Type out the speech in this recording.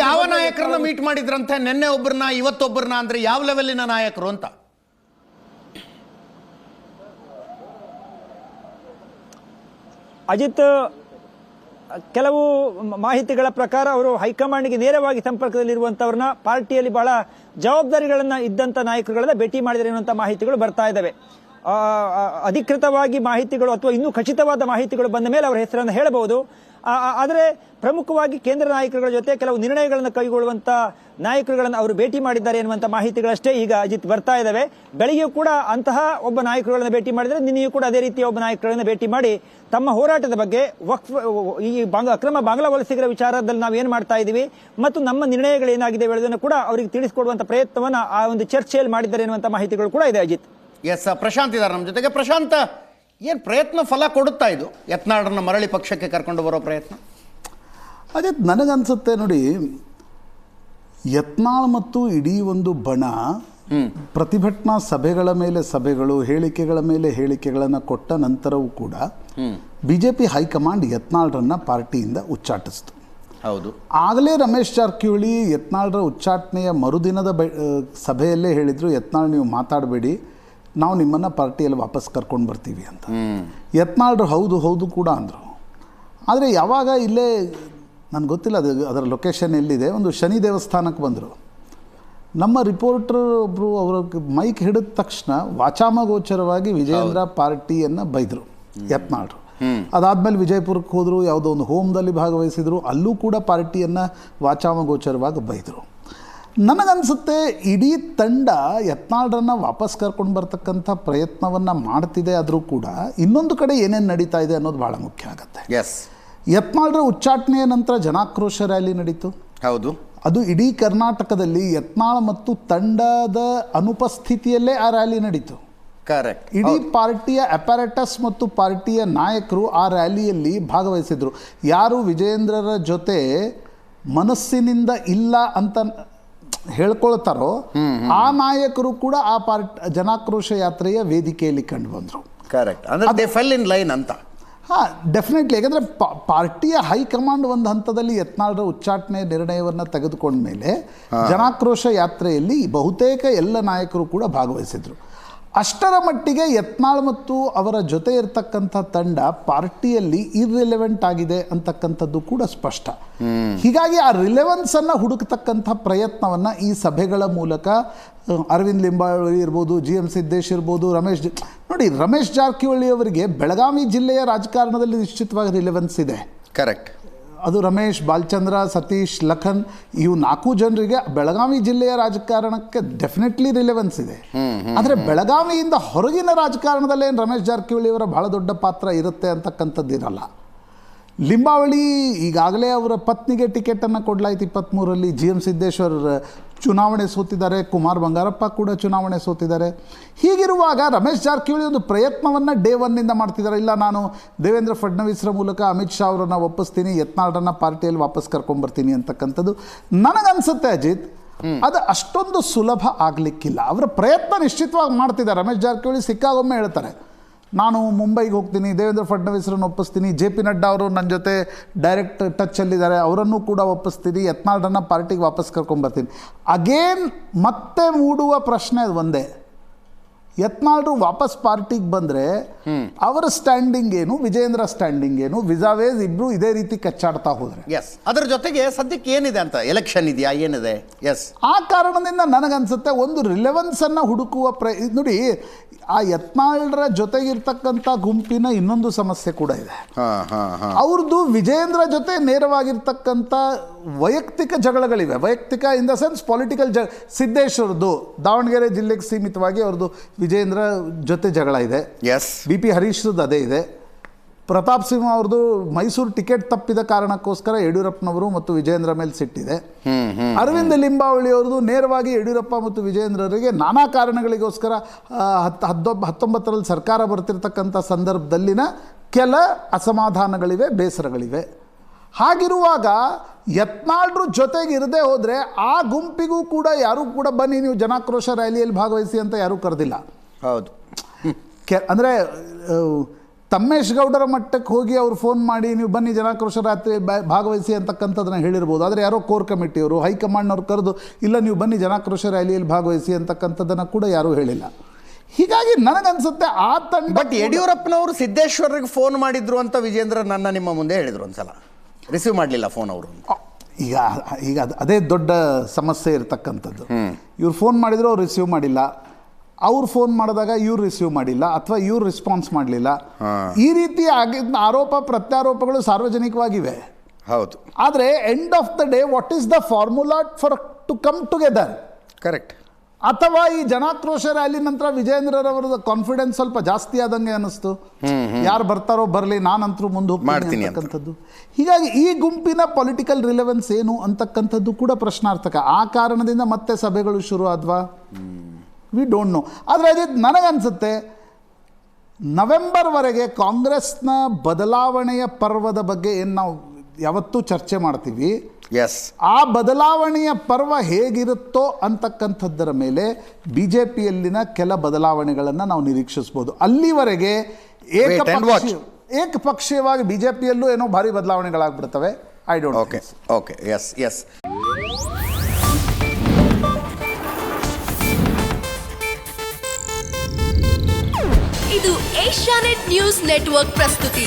ಯಾವ ನಾಯಕರನ್ನ ಮೀಟ್ ಮಾಡಿದ್ರಂತೆ? ನಿನ್ನೆ ಒಬ್ಬರನ್ನ ಇವತ್ತೊಬ್ಬರನ್ನ, ಅಂದ್ರೆ ಯಾವ ಲೆವೆಲಿನ ನಾಯಕರು ಅಂತ? ಅಜಿತ್, ಕೆಲವು ಮಾಹಿತಿಗಳ ಪ್ರಕಾರ ಅವರು ಹೈಕಮಾಂಡ್ಗೆ ನೇರವಾಗಿ ಸಂಪರ್ಕದಲ್ಲಿರುವಂತವ್ರನ್ನ, ಪಾರ್ಟಿಯಲ್ಲಿ ಬಹಳ ಜವಾಬ್ದಾರಿಗಳನ್ನ ಇದ್ದಂತ ನಾಯಕರುಗಳನ್ನ ಭೇಟಿ ಮಾಡಿದರೆ ಎನ್ನುವಂತ ಮಾಹಿತಿಗಳು ಬರ್ತಾ ಇದ್ದಾವೆ. ಅಧಿಕೃತವಾಗಿ ಮಾಹಿತಿಗಳು ಅಥವಾ ಇನ್ನೂ ಖಚಿತವಾದ ಮಾಹಿತಿಗಳು ಬಂದ ಮೇಲೆ ಅವರ ಹೆಸರನ್ನು ಹೇಳಬಹುದು. ಆದರೆ ಪ್ರಮುಖವಾಗಿ ಕೇಂದ್ರ ನಾಯಕರುಗಳ ಜೊತೆ ಕೆಲವು ನಿರ್ಣಯಗಳನ್ನು ಕೈಗೊಳ್ಳುವಂತ ನಾಯಕರುಗಳನ್ನು ಅವರು ಭೇಟಿ ಮಾಡಿದ್ದಾರೆ ಎನ್ನುವಂತ ಮಾಹಿತಿಗಳಷ್ಟೇ ಈಗ ಅಜಿತ್ ಬರ್ತಾ ಇದ್ದಾವೆ. ಬೆಳಗ್ಗೆ ಕೂಡ ಅಂತಹ ಒಬ್ಬ ನಾಯಕರುಗಳನ್ನು ಭೇಟಿ ಮಾಡಿದರೆ, ನಿನ್ನೆಯೂ ಕೂಡ ಅದೇ ರೀತಿಯ ಒಬ್ಬ ನಾಯಕರುಗಳನ್ನು ಭೇಟಿ ಮಾಡಿ ತಮ್ಮ ಹೋರಾಟದ ಬಗ್ಗೆ, ಈ ಅಕ್ರಮ ಬಾಂಗ್ಲಾ ವಲಸಿಗರ ವಿಚಾರದಲ್ಲಿ ನಾವು ಏನ್ ಮಾಡ್ತಾ ಇದೀವಿ ಮತ್ತು ನಮ್ಮ ನಿರ್ಣಯಗಳು ಏನಾಗಿದೆ ಹೇಳೋದನ್ನು ಕೂಡ ಅವರಿಗೆ ತಿಳಿಸಿಕೊಡುವಂತ ಪ್ರಯತ್ನವನ್ನ ಆ ಒಂದು ಚರ್ಚೆಯಲ್ಲಿ ಮಾಡಿದ್ದಾರೆ ಎನ್ನುವಂತ ಮಾಹಿತಿಗಳು ಕೂಡ ಇದೆ. ಅಜಿತ್, ಎಸ್, ಪ್ರಶಾಂತ್ ಇದ್ದಾರೆ ನಮ್ಮ ಜೊತೆಗೆ. ಪ್ರಶಾಂತ್, ಏನು ಪ್ರಯತ್ನ ಫಲ ಕೊಡುತ್ತಾ ಇದು ಯತ್ನಾಳರನ್ನ ಮರಳಿ ಪಕ್ಷಕ್ಕೆ ಕರ್ಕೊಂಡು ಬರೋ ಪ್ರಯತ್ನ? ಅದೇ ನನಗನ್ಸುತ್ತೆ ನೋಡಿ, ಯತ್ನಾಳ್ ಮತ್ತು ಇಡೀ ಒಂದು ಬಣ ಪ್ರತಿಭಟನಾ ಸಭೆಗಳ ಮೇಲೆ ಸಭೆಗಳು, ಹೇಳಿಕೆಗಳ ಮೇಲೆ ಹೇಳಿಕೆಗಳನ್ನು ಕೊಟ್ಟ ನಂತರವೂ ಕೂಡ ಬಿಜೆಪಿ ಹೈಕಮಾಂಡ್ ಯತ್ನಾಳ್ರನ್ನ ಪಾರ್ಟಿಯಿಂದ ಉಚ್ಚಾಟಿಸಿತು. ಹೌದು, ಆಗಲೇ ರಮೇಶ್ ಜಾರಕಿಹೊಳಿ ಯತ್ನಾಳ್ರ ಉಚ್ಚಾಟನೆಯ ಮರುದಿನದ ಸಭೆಯಲ್ಲೇ ಹೇಳಿದರು, ಯತ್ನಾಳ್ ನೀವು ಮಾತಾಡಬೇಡಿ, ನಾವು ನಿಮ್ಮನ್ನು ಪಾರ್ಟಿಯಲ್ಲಿ ವಾಪಸ್ ಕರ್ಕೊಂಡು ಬರ್ತೀವಿ ಅಂತ. ಯತ್ನಾಳ್ರು ಹೌದು ಹೌದು ಕೂಡ ಅಂದರು. ಆದರೆ ಯಾವಾಗ ಇಲ್ಲೇ ನನಗೆ ಗೊತ್ತಿಲ್ಲ ಅದರ ಲೊಕೇಶನ್ ಎಲ್ಲಿದೆ, ಒಂದು ಶನಿ ದೇವಸ್ಥಾನಕ್ಕೆ ಬಂದರು. ನಮ್ಮ ರಿಪೋರ್ಟರ್ ಒಬ್ಬರು ಅವರ ಮೈಕ್ ಹಿಡಿದ ತಕ್ಷಣ ವಾಚಾಮಗೋಚರವಾಗಿ ವಿಜಯೇಂದ್ರ ಪಾರ್ಟಿಯನ್ನು ಬೈದರು ಯತ್ನಾಳ್ರು. ಅದಾದಮೇಲೆ ವಿಜಯಪುರಕ್ಕೆ ಹೋದರು, ಯಾವುದೋ ಒಂದು ಹೋಮದಲ್ಲಿ ಭಾಗವಹಿಸಿದರು, ಅಲ್ಲೂ ಕೂಡ ಪಾರ್ಟಿಯನ್ನು ವಾಚಾಮಗೋಚರವಾಗಿ ಬೈದರು. ನನಗನ್ಸುತ್ತೆ ಇಡೀ ತಂಡ ಯತ್ನಾಳ್ರನ್ನ ವಾಪಸ್ ಕರ್ಕೊಂಡು ಬರ್ತಕ್ಕಂಥ ಪ್ರಯತ್ನವನ್ನು ಮಾಡ್ತಿದೆ. ಆದರೂ ಕೂಡ ಇನ್ನೊಂದು ಕಡೆ ಏನೇನು ನಡೀತಾ ಇದೆ ಅನ್ನೋದು ಭಾಳ ಮುಖ್ಯ ಆಗುತ್ತೆ. ಎಸ್, ಯತ್ನಾಳ್ರ ಉಚ್ಚಾಟನೆಯ ನಂತರ ಜನಾಕ್ರೋಶ ರ್ಯಾಲಿ ನಡೀತು. ಹೌದು, ಅದು ಇಡೀ ಕರ್ನಾಟಕದಲ್ಲಿ ಯತ್ನಾಳ್ ಮತ್ತು ತಂಡದ ಅನುಪಸ್ಥಿತಿಯಲ್ಲೇ ಆ ರ್ಯಾಲಿ ನಡೀತು. ಕರೆಕ್ಟ್. ಇಡೀ ಪಾರ್ಟಿಯ ಅಪ್ಯಾರಟಸ್ ಮತ್ತು ಪಾರ್ಟಿಯ ನಾಯಕರು ಆ ರ್ಯಾಲಿಯಲ್ಲಿ ಭಾಗವಹಿಸಿದ್ರು. ಯಾರು ವಿಜಯೇಂದ್ರರ ಜೊತೆ ಮನಸ್ಸಿನಿಂದ ಇಲ್ಲ ಅಂತ ಹೇಳ್ಕೊಳ್ತಾರೋ ಆ ನಾಯಕರು ಕೂಡ ಆ ಜನಾಕ್ರೋಶ ಯಾತ್ರೆಯ ವೇದಿಕೆಯಲ್ಲಿ ಕಂಡು ಬಂದರು. ಕರೆಕ್ಟ್, ಅಂದ್ರೆ ದೇ ಫೆಲ್ ಇನ್ ಲೈನ್ ಅಂತ. ಹಾಂ, ಡೆಫಿನೆಟ್ಲಿ. ಯಾಕಂದರೆ ಪಾರ್ಟಿಯ ಹೈಕಮಾಂಡ್ ಒಂದು ಹಂತದಲ್ಲಿ ಯತ್ನಾಳ್ರ ಉಚ್ಚಾಟನೆ ನಿರ್ಣಯವನ್ನು ತೆಗೆದುಕೊಂಡ ಮೇಲೆ ಜನಾಕ್ರೋಶ ಯಾತ್ರೆಯಲ್ಲಿ ಬಹುತೇಕ ಎಲ್ಲ ನಾಯಕರು ಕೂಡ ಭಾಗವಹಿಸಿದರು. ಅಷ್ಟರ ಮಟ್ಟಿಗೆ ಯತ್ನಾಳ್ ಮತ್ತು ಅವರ ಜೊತೆ ಇರತಕ್ಕಂಥ ತಂಡ ಪಾರ್ಟಿಯಲ್ಲಿ ಇರ್ರಿಲೆವೆಂಟ್ ಆಗಿದೆ ಅಂತಕ್ಕಂಥದ್ದು ಕೂಡ ಸ್ಪಷ್ಟ. ಹೀಗಾಗಿ ಆ ರಿಲೆವೆನ್ಸನ್ನು ಹುಡುಕತಕ್ಕಂಥ ಪ್ರಯತ್ನವನ್ನು ಈ ಸಭೆಗಳ ಮೂಲಕ ಅರವಿಂದ್ ಲಿಂಬಾವಳಿ ಇರ್ಬೋದು, GM ಸಿದ್ದೇಶ್ ಇರ್ಬೋದು, ರಮೇಶ್ ಜಾರಕಿಹೊಳಿ ಅವರಿಗೆ ಬೆಳಗಾವಿ ಜಿಲ್ಲೆಯ ರಾಜಕಾರಣದಲ್ಲಿ ನಿಶ್ಚಿತವಾಗಿ ರಿಲೆವೆನ್ಸ್ ಇದೆ. ಕರೆಕ್ಟ್. ಅದು ರಮೇಶ್, ಬಾಲಚಂದ್ರ, ಸತೀಶ್, ಲಖನ್, ಇವು 4 ಜನರಿಗೆ ಬೆಳಗಾವಿ ಜಿಲ್ಲೆಯ ರಾಜಕಾರಣಕ್ಕೆ ಡೆಫಿನೆಟ್ಲಿ ರಿಲೆವೆನ್ಸ್ ಇದೆ. ಆದರೆ ಬೆಳಗಾವಿಯಿಂದ ಹೊರಗಿನ ರಾಜಕಾರಣದಲ್ಲೇ ರಮೇಶ್ ಜಾರಕಿಹೊಳಿ ಅವರ ಬಹಳ ದೊಡ್ಡ ಪಾತ್ರ ಇರುತ್ತೆ ಅಂತಕ್ಕಂಥದ್ದು ಇರಲ್ಲ. ಲಿಂಬಾವಳಿ ಈಗಾಗಲೇ ಅವರ ಪತ್ನಿಗೆ ಟಿಕೆಟನ್ನು ಕೊಡಲಾಯಿತು 23ರಲ್ಲಿ. GM ಸಿದ್ದೇಶ್ವರ್ ಚುನಾವಣೆ ಸೋತಿದ್ದಾರೆ, ಕುಮಾರ್ ಬಂಗಾರಪ್ಪ ಕೂಡ ಚುನಾವಣೆ ಸೋತಿದ್ದಾರೆ. ಹೀಗಿರುವಾಗ ರಮೇಶ್ ಜಾರಕಿಹೊಳಿ ಒಂದು ಪ್ರಯತ್ನವನ್ನು ಡೇ 1ನಿಂದ ಮಾಡ್ತಿದ್ದಾರೆ. ಇಲ್ಲ, ನಾನು ದೇವೇಂದ್ರ ಫಡ್ನವೀಸ್ರ ಮೂಲಕ ಅಮಿತ್ ಶಾ ಅವರನ್ನು ಒಪ್ಪಿಸ್ತೀನಿ, ಯತ್ನಾಳ್ರನ್ನ ಪಾರ್ಟಿಯಲ್ಲಿ ವಾಪಸ್ ಕರ್ಕೊಂಡ್ಬರ್ತೀನಿ ಅಂತಕ್ಕಂಥದ್ದು ನನಗನ್ಸುತ್ತೆ ಅಜಿತ್ ಅದು ಅಷ್ಟೊಂದು ಸುಲಭ ಆಗಲಿಕ್ಕಿಲ್ಲ. ಅವರ ಪ್ರಯತ್ನ ನಿಶ್ಚಿತವಾಗಿ ಮಾಡ್ತಿದ್ದಾರೆ. ರಮೇಶ್ ಜಾರಕಿಹೊಳಿ ಸಿಕ್ಕಾಗೊಮ್ಮೆ ಹೇಳ್ತಾರೆ, ನಾನು ಮುಂಬೈಗೆ ಹೋಗ್ತೀನಿ, ದೇವೇಂದ್ರ ಫಡ್ನವೀಸ್ರನ್ನು ಒಪ್ಪಿಸ್ತೀನಿ, JP ನಡ್ಡಾ ಅವರು ನನ್ನ ಜೊತೆ ಡೈರೆಕ್ಟ್ ಟಚ್ಚಲ್ಲಿದ್ದಾರೆ, ಅವರನ್ನು ಕೂಡ ಒಪ್ಪಿಸ್ತೀನಿ, ಯತ್ನಾಳ್ರನ್ನ ಪಾರ್ಟಿಗೆ ವಾಪಸ್ ಕರ್ಕೊಂಡ್ಬರ್ತೀನಿ. ಅಗೇನ್ ಮತ್ತೆ ಮೂಡುವ ಪ್ರಶ್ನೆ ಅದು ಒಂದೇ, ಯತ್ನಾಳ್ರು ವಾಪಸ್ ಪಾರ್ಟಿಗೆ ಬಂದರೆ ಅವರ ಸ್ಟ್ಯಾಂಡಿಂಗ್ ಏನು, ವಿಜಯೇಂದ್ರ ಸ್ಟ್ಯಾಂಡಿಂಗ್ ಏನು, ವಿಜಾವೇಜ್ ಇಬ್ಬರು ಇದೇ ರೀತಿ ಕಚ್ಚಾಡ್ತಾ ಹೋದರೆ. ಎಸ್, ಅದರ ಜೊತೆಗೆ ಸದ್ಯಕ್ಕೆ ಏನಿದೆ ಅಂತ, ಎಲೆಕ್ಷನ್ ಇದೆಯಾ, ಏನಿದೆ? ಎಸ್, ಆ ಕಾರಣದಿಂದ ನನಗನ್ಸುತ್ತೆ ಒಂದು ರಿಲೆವೆನ್ಸನ್ನು ಹುಡುಕುವ ನೋಡಿ, ಆ ಯತ್ನಾಳ್ರ ಜೊತೆಗಿರ್ತಕ್ಕಂಥ ಗುಂಪಿನ ಇನ್ನೊಂದು ಸಮಸ್ಯೆ ಕೂಡ ಇದೆ. ಅವ್ರದ್ದು ವಿಜಯೇಂದ್ರ ಜೊತೆ ನೇರವಾಗಿರ್ತಕ್ಕಂಥ ವೈಯಕ್ತಿಕ ಜಗಳಗಳಿವೆ. ವೈಯಕ್ತಿಕ in the sense political Siddesh ಅವ್ರದ್ದು ದಾವಣಗೆರೆ ಜಿಲ್ಲೆಗೆ ಸೀಮಿತವಾಗಿ ಅವ್ರದ್ದು ವಿಜಯೇಂದ್ರ ಜೊತೆ ಜಗಳ ಇದೆ. ಎಸ್, BP ಹರೀಶ್ರದ್ದು ಅದೇ ಇದೆ. ಪ್ರತಾಪ್ ಸಿಂಹ ಅವ್ರದ್ದು ಮೈಸೂರು ಟಿಕೆಟ್ ತಪ್ಪಿದ ಕಾರಣಕ್ಕೋಸ್ಕರ ಯಡಿಯೂರಪ್ಪನವರು ಮತ್ತು ವಿಜಯೇಂದ್ರ ಮೇಲೆ ಸಿಟ್ಟಿದೆ. ಅರವಿಂದ್ ಲಿಂಬಾವಳಿ ಅವ್ರದ್ದು ನೇರವಾಗಿ ಯಡಿಯೂರಪ್ಪ ಮತ್ತು ವಿಜಯೇಂದ್ರರಿಗೆ ನಾನಾ ಕಾರಣಗಳಿಗೋಸ್ಕರ 19ರಲ್ಲಿ ಸರ್ಕಾರ ಬರ್ತಿರ್ತಕ್ಕಂಥ ಸಂದರ್ಭದಲ್ಲಿನ ಕೆಲ ಅಸಮಾಧಾನಗಳಿವೆ, ಬೇಸರಗಳಿವೆ. ಹಾಗಿರುವಾಗ ಯತ್ನಾಳ್ರು ಜೊತೆಗೆ ಇರದೇ ಹೋದರೆ ಆ ಗುಂಪಿಗೂ ಕೂಡ ಯಾರೂ ಕೂಡ ಬನ್ನಿ ನೀವು ಜನಾಕ್ರೋಶ ರ್ಯಾಲಿಯಲ್ಲಿ ಭಾಗವಹಿಸಿ ಅಂತ ಯಾರೂ ಕರೆದಿಲ್ಲ. ಹೌದು. ಅಂದರೆ ತಮ್ಮೇಶ್ ಗೌಡರ ಮಟ್ಟಕ್ಕೆ ಹೋಗಿ ಅವ್ರು ಫೋನ್ ಮಾಡಿ ನೀವು ಬನ್ನಿ ಜನಾಕ್ರೋಶ ರಾತ್ರಿ ಭಾಗವಹಿಸಿ ಅಂತಕ್ಕಂಥದ್ದನ್ನ ಹೇಳಿರ್ಬೋದು. ಆದರೆ ಯಾರೋ ಕೋರ್ ಕಮಿಟಿಯವರು ಹೈಕಮಾಂಡ್ನವ್ರು ಕರೆದು ಇಲ್ಲ ನೀವು ಬನ್ನಿ ಜನಾಕ್ರೋಶ ರ್ಯಾಲಿಯಲ್ಲಿ ಭಾಗವಹಿಸಿ ಅಂತಕ್ಕಂಥದ್ದನ್ನು ಕೂಡ ಯಾರೂ ಹೇಳಿಲ್ಲ. ಹೀಗಾಗಿ ನನಗನ್ಸುತ್ತೆ ಆ ತಂಡ ಬಟ್ ಯಡಿಯೂರಪ್ಪನವರು ಸಿದ್ದೇಶ್ವರ್ಗೆ ಫೋನ್ ಮಾಡಿದ್ರು ಅಂತ ವಿಜೇಂದ್ರ ನಿಮ್ಮ ಮುಂದೆ ಹೇಳಿದ್ರು ಒಂದ್ಸಲ, ರಿಸೀವ್ ಮಾಡಲಿಲ್ಲ ಫೋನ್ ಅವರು. ಈಗ ಈಗ ಅದೇ ದೊಡ್ಡ ಸಮಸ್ಯೆ ಇರತಕ್ಕಂಥದ್ದು. ಇವ್ರು ಫೋನ್ ಮಾಡಿದ್ರು ಅವ್ರು ರಿಸೀವ್ ಮಾಡಿಲ್ಲ, ಅವ್ರು ಫೋನ್ ಮಾಡಿದಾಗ ಇವ್ರು ರಿಸೀವ್ ಮಾಡಿಲ್ಲ ಅಥವಾ ಇವ್ರು ರೆಸ್ಪಾನ್ಸ್ ಮಾಡಲಿಲ್ಲ. ಈ ರೀತಿ ಆಗಿದ್ದ ಆರೋಪ ಪ್ರತ್ಯಾರೋಪಗಳು ಸಾರ್ವಜನಿಕವಾಗಿವೆ. ಹೌದು. ಆದರೆ end of the day what is the formula for to come together? Correct. ಅಥವಾ ಈ ಜನಾಕ್ರೋಶ ರ್ಯಾಲಿ ನಂತರ ವಿಜೇಂದ್ರರವರದ ಕಾನ್ಫಿಡೆನ್ಸ್ ಸ್ವಲ್ಪ ಜಾಸ್ತಿ ಆದಂಗೆ ಅನ್ನಿಸ್ತು. ಯಾರು ಬರ್ತಾರೋ ಬರಲಿ, ನಾನಂತರೂ ಮುಂದೆ ಹೋಗ್ತೀನಿ ಅಂತಕ್ಕಂಥದ್ದು. ಹೀಗಾಗಿ ಈ ಗುಂಪಿನ ಪೊಲಿಟಿಕಲ್ ರಿಲೆವೆನ್ಸ್ ಏನು ಅಂತಕ್ಕಂಥದ್ದು ಕೂಡ ಪ್ರಶ್ನಾರ್ಥಕ. ಆ ಕಾರಣದಿಂದ ಮತ್ತೆ ಸಭೆಗಳು ಶುರು ಆದ್ವಾ? We don't know. ಆದರೆ ಅದೇ ನನಗನ್ಸುತ್ತೆ ನವೆಂಬರ್ವರೆಗೆ ಕಾಂಗ್ರೆಸ್ನ ಬದಲಾವಣೆಯ ಪರ್ವದ ಬಗ್ಗೆ ಏನು ನಾವು ಯಾವತ್ತೂ ಚರ್ಚೆ ಮಾಡ್ತೀವಿ, ಎಸ್, ಆ ಬದಲಾವಣೆಯ ಪರ್ವ ಹೇಗಿರುತ್ತೋ ಅಂತಕ್ಕಂಥದ್ದರ ಮೇಲೆ ಬಿಜೆಪಿಯಲ್ಲಿನ ಕೆಲ ಬದಲಾವಣೆಗಳನ್ನು ನಾವು ನಿರೀಕ್ಷಿಸ್ಬೋದು. ಅಲ್ಲಿವರೆಗೆ ಏಕಪಕ್ಷೀಯವಾಗಿ ಬಿಜೆಪಿಯಲ್ಲೂ ಏನೋ ಭಾರಿ ಬದಲಾವಣೆಗಳಾಗ್ಬಿಡ್ತವೆ. I don't. Okay okay, yes yes. ಇದು ಏಷ್ಯಾನೆಟ್ ನ್ಯೂಸ್ ನೆಟ್ವರ್ಕ್ ಪ್ರಸ್ತುತಿ.